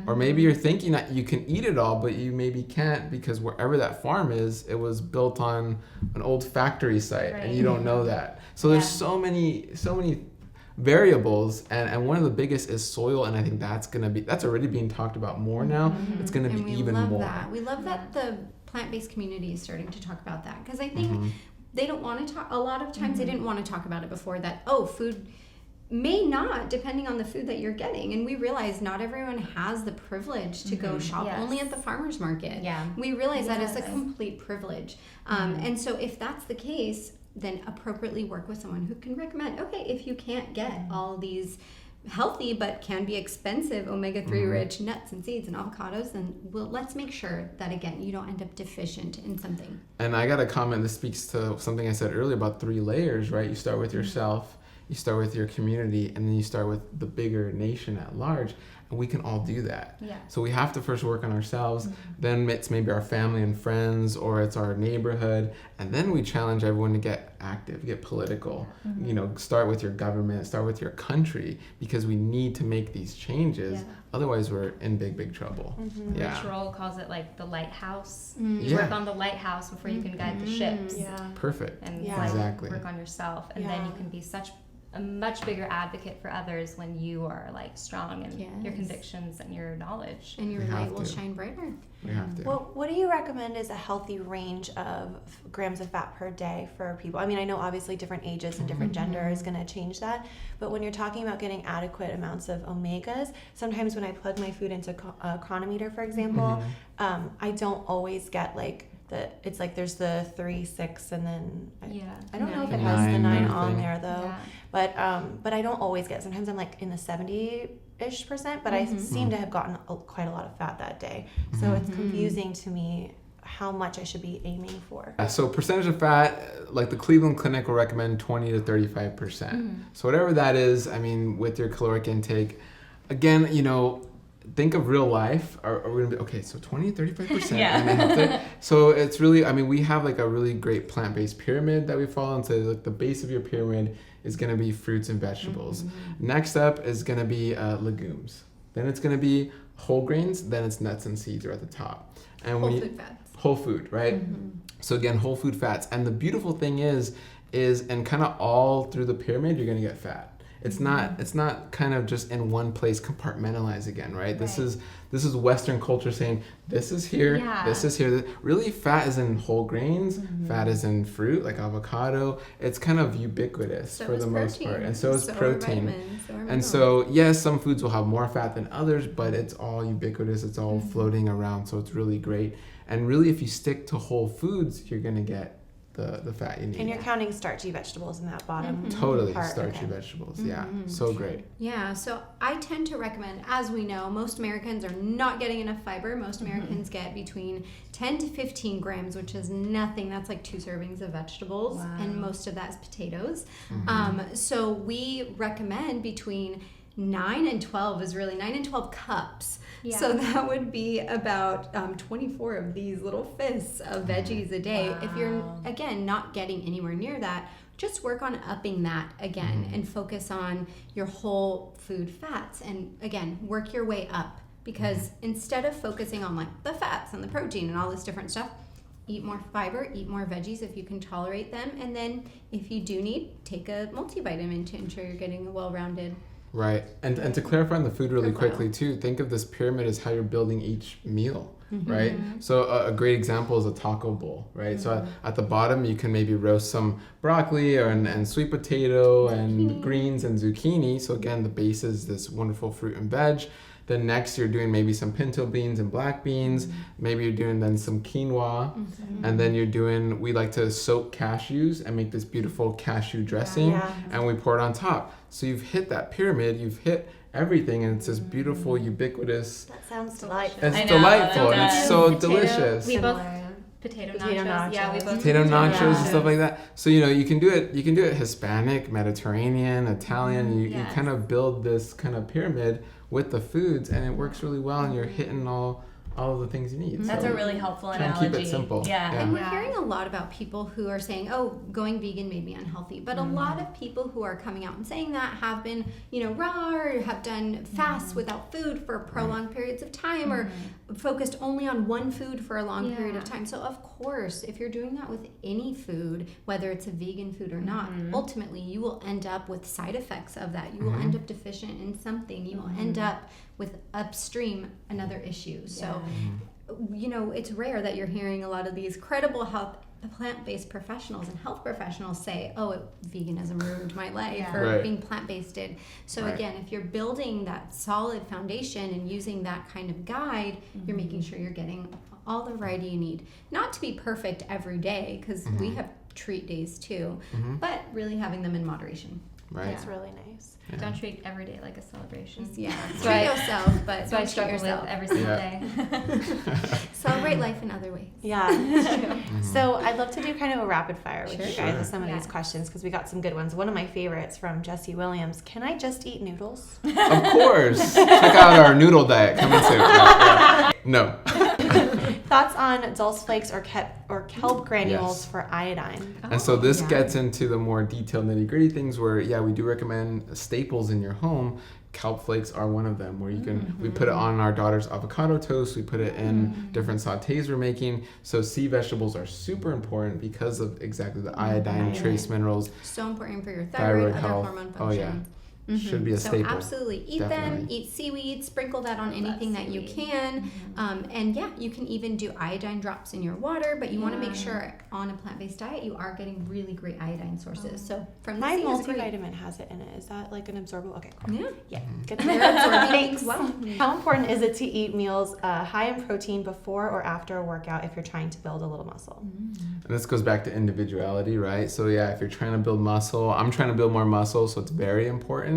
Or maybe you're thinking that you can eat it all, but you maybe can't because wherever that farm is, it was built on an old factory site, and you don't know that. So there's so many variables, and one of the biggest is soil, and I think that's already being talked about more now. It's going to be even more. We love that the plant-based community is starting to talk about that because I think they don't want to talk. A lot of times they didn't want to talk about it before that. Food may not, depending on the food that you're getting. And we realize not everyone has the privilege to go shop only at the farmer's market. We realize that is a complete privilege. And so if that's the case, then appropriately work with someone who can recommend, if you can't get all these healthy but can be expensive omega-3 rich nuts and seeds and avocados, then let's make sure that again you don't end up deficient in something. And I got a comment. This speaks to something I said earlier about 3 layers, right? You start with yourself, you start with your community, and then you start with the bigger nation at large. And we can all do that. So we have to first work on ourselves, then it's maybe our family and friends, or it's our neighborhood, and then we challenge everyone to get active, get political. Start with your government, start with your country, because we need to make these changes. Otherwise, we're in big trouble. Rich Roll calls it like the lighthouse. You work on the lighthouse before you can guide the ships. Perfect. And exactly. Work on yourself, and then you can be a much bigger advocate for others when you are strong in your convictions and your knowledge. And your light will shine brighter. We have to. Well, what do you recommend is a healthy range of grams of fat per day for people? I mean, I know obviously different ages and different gender is going to change that, but when you're talking about getting adequate amounts of omegas, sometimes when I plug my food into a chronometer, for example, I don't always get it's there's the 3, 6, and then I don't know if it has the 9 on there though, but I don't always get. Sometimes I'm in the 70-ish%, but I seem to have gotten quite a lot of fat that day. So it's confusing to me how much I should be aiming for. So percentage of fat, the Cleveland Clinic will recommend 20 to 35%. So whatever that is, I mean, with your caloric intake, again, think of real life, are we gonna be, okay, so 20-35%. Yeah. So it's really, I mean, we have like a really great plant-based pyramid that we follow, and so like the base of your pyramid is gonna be fruits and vegetables. Next up is gonna be legumes. Then it's gonna be whole grains, then it's nuts and seeds are at the top. And whole food fats. Whole food, right? So again, whole food fats. And the beautiful thing is and kind of all through the pyramid, you're gonna get fat. It's not kind of just in one place compartmentalized again, right? This is Western culture saying this is here, this is here. Really, fat is in whole grains, fat is in fruit like avocado. It's kind of ubiquitous for the most part, and so is protein. And so yes, some foods will have more fat than others, but it's all ubiquitous. It's all floating around, so it's really great. And really, if you stick to whole foods, you're gonna get the fat you need. And you're counting starchy vegetables in that bottom Totally part. starchy vegetables. Yeah, so great. Yeah, so I tend to recommend, as we know, most Americans are not getting enough fiber. Most Americans get between 10 to 15 grams, which is nothing. That's like 2 servings of vegetables, and most of that is potatoes. So we recommend between 9 and 12 is really 9 and 12 cups. Yeah. So that would be about 24 of these little fists of veggies a day. Wow. If you're, again, not getting anywhere near that, just work on upping that again and focus on your whole food fats. And again, work your way up, because instead of focusing on like the fats and the protein and all this different stuff, eat more fiber, eat more veggies if you can tolerate them. And then if you do need, take a multivitamin to ensure you're getting a well-rounded. Right. And to clarify on the food really quickly too, think of this pyramid as how you're building each meal, right? So a great example is a taco bowl, right? So at the bottom, you can maybe roast some broccoli and sweet potato and greens and zucchini. So again, the base is this wonderful fruit and veg. Then next you're doing maybe some pinto beans and black beans. Maybe you're doing then some quinoa. And then you're doing, we like to soak cashews and make this beautiful cashew dressing. And we pour it on top. So you've hit that pyramid, you've hit everything, and it's this beautiful, ubiquitous. That sounds delightful. It's delightful, and it's so delicious. We both potato nachos. Yeah, we both potato nachos and stuff like that. So you can do it Hispanic, Mediterranean, Italian. You kind of build this kind of pyramid with the foods, and it works really well, and you're hitting all of the things you need. That's a really helpful analogy. Keep it simple. Yeah. And we're hearing a lot about people who are saying, oh, going vegan made me unhealthy. But a lot of people who are coming out and saying that have been, raw, or have done fasts without food for prolonged periods of time, or focused only on one food for a long period of time. So of course, if you're doing that with any food, whether it's a vegan food or not, ultimately you will end up with side effects of that. You will end up deficient in something. You will end up with upstream another issue. So, it's rare that you're hearing a lot of these credible plant-based professionals and health professionals say, oh, veganism ruined my life, or being plant-based did. So again, if you're building that solid foundation and using that kind of guide, you're making sure you're getting all the variety you need. Not to be perfect every day, because we have treat days too, but really having them in moderation. Right. That's really nice. Yeah. Don't treat every day like a celebration. Yeah. Treat yourself, but so I struggle with every single day. Celebrate life in other ways. Yeah. So I'd love to do kind of a rapid fire with you guys with some of these questions, because we got some good ones. One of my favorites from Jessie Williams: can I just eat noodles? Of course. Check out our noodle diet coming soon. No. Thoughts on dulse flakes or kelp granules for iodine? And so this gets into the more detailed nitty-gritty things where, we do recommend staples in your home. Kelp flakes are one of them, where you can, we put it on our daughter's avocado toast, we put it in different sautés we're making. So sea vegetables are super important because of exactly the iodine, trace minerals. So important for your thyroid, other health. hormone function. Oh yeah. Should be a staple. So absolutely eat them, eat seaweed, sprinkle that on anything that you can. And you can even do iodine drops in your water, but you want to make sure on a plant-based diet you are getting really great iodine sources. So from my multivitamin has it in it. Is that like an absorbable? Okay, cool. Yeah. Good to hear. Thanks. How important is it to eat meals high in protein before or after a workout if you're trying to build a little muscle? And this goes back to individuality, right? So if you're trying to build muscle, I'm trying to build more muscle, so it's very important.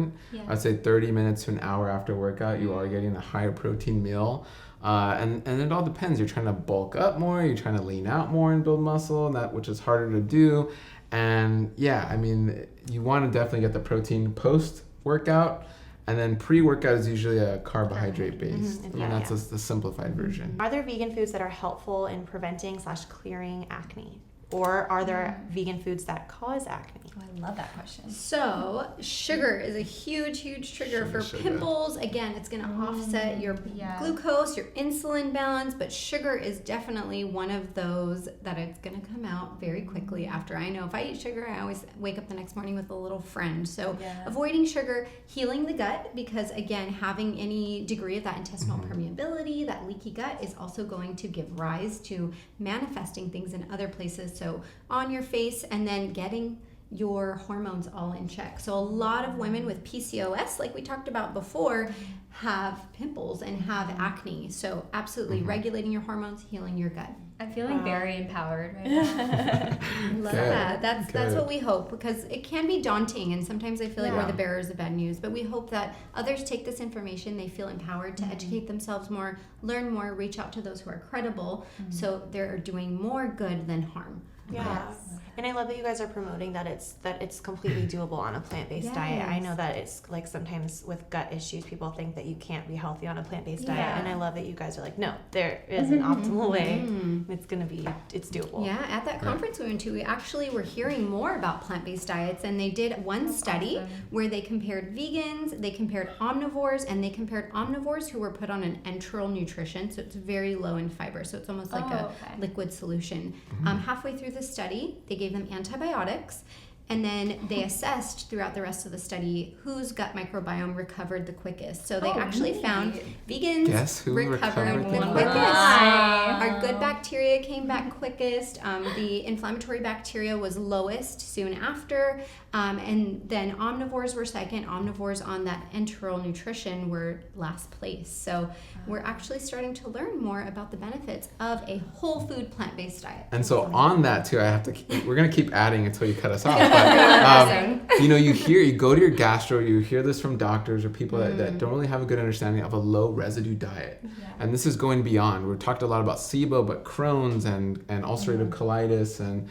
I'd say 30 minutes to an hour after workout, you are getting a higher protein meal. And it all depends. You're trying to bulk up more, you're trying to lean out more and build muscle, which is harder to do. And you want to definitely get the protein post-workout. And then pre-workout is usually a carbohydrate based. Mm-hmm. And that's the simplified version. Are there vegan foods that are helpful in preventing/clearing acne? Or are there vegan foods that cause acne? Oh, I love that question. So sugar is a huge trigger for pimples. Again, it's going to offset your glucose, your insulin balance, but sugar is definitely one of those that it's going to come out very quickly after. I know if I eat sugar, I always wake up the next morning with a little friend. So avoiding sugar, healing the gut, because again, having any degree of that intestinal permeability, that leaky gut is also going to give rise to manifesting things in other places. So on your face, and then getting your hormones all in check. So a lot of women with PCOS, like we talked about before, have pimples and have acne. So absolutely regulating your hormones, healing your gut. I'm feeling very empowered right now. Love that. That's what we hope, because it can be daunting, and sometimes I feel like we're the bearers of bad news, but we hope that others take this information, they feel empowered to educate themselves more, learn more, reach out to those who are credible, so they're doing more good than harm. Yes. And I love that you guys are promoting that it's completely doable on a plant-based diet. I know that it's like sometimes with gut issues, people think that you can't be healthy on a plant-based diet. And I love that you guys are like, no, there is an optimal way. It's doable. Yeah, at that conference we went to, we actually were hearing more about plant-based diets, and they did one study where they compared vegans, they compared omnivores, and they compared omnivores who were put on an enteral nutrition, so it's very low in fiber, so it's almost like a liquid solution. Halfway through the study, they gave them antibiotics, and then they assessed throughout the rest of the study whose gut microbiome recovered the quickest. So they actually found vegans recovered the quickest. Our good bacteria came back quickest. The inflammatory bacteria was lowest soon after. And then omnivores were second. Omnivores on that enteral nutrition were last place. So we're actually starting to learn more about the benefits of a whole food plant-based diet. And so on that too, we're going to keep adding until you cut us off. But, you go to your gastro, you hear this from doctors or people that don't really have a good understanding of a low residue diet. And this is going beyond. We've talked a lot about SIBO, but Crohn's and ulcerative colitis and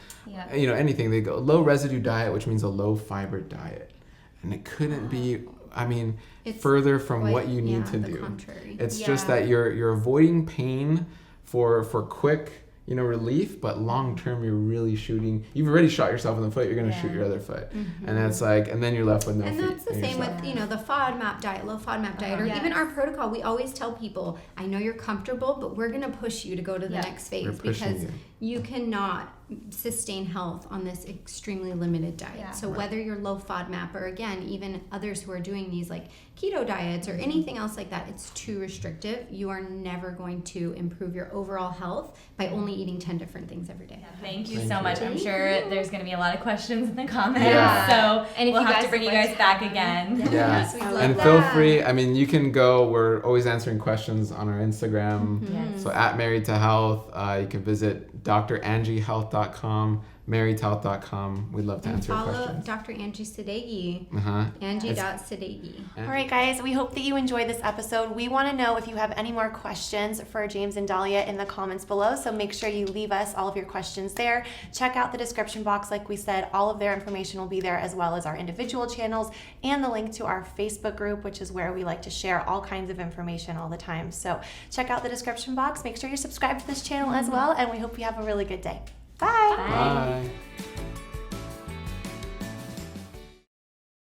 anything. They go low residue diet, which means a low fiber diet. And it couldn't be, it's further from what you need to do. Contrary. It's just that you're avoiding pain for quick relief, but long term you're really shooting. You've already shot yourself in the foot, you're going to shoot your other foot. And that's and then you're left with no feet. And that's the same with, the FODMAP diet, low FODMAP diet, or even our protocol. We always tell people, I know you're comfortable, but we're going to push you to go to the next phase, because you cannot sustain health on this extremely limited diet. So whether you're low FODMAP or again, even others who are doing these like keto diets or anything else like that, it's too restrictive. You are never going to improve your overall health by only eating 10 different things every day. Thank you so much. I'm sure there's going to be a lot of questions in the comments. So and we'll have to bring you guys back again. And feel free. You can go. We're always answering questions on our Instagram. So at Married to Health, you can visit drangiehealth.com, marriedtohealth.com. We'd love to answer your questions. Follow Dr. Angie Sadeghi. Angie.Sadeghi. All right, guys, we hope that you enjoyed this episode. We want to know if you have any more questions for James and Dahlia in the comments below, so make sure you leave us all of your questions there. Check out the description box. Like we said, all of their information will be there, as well as our individual channels and the link to our Facebook group, which is where we like to share all kinds of information all the time. So check out the description box. Make sure you're subscribed to this channel as well, and we hope you have a really good day. Bye. Bye.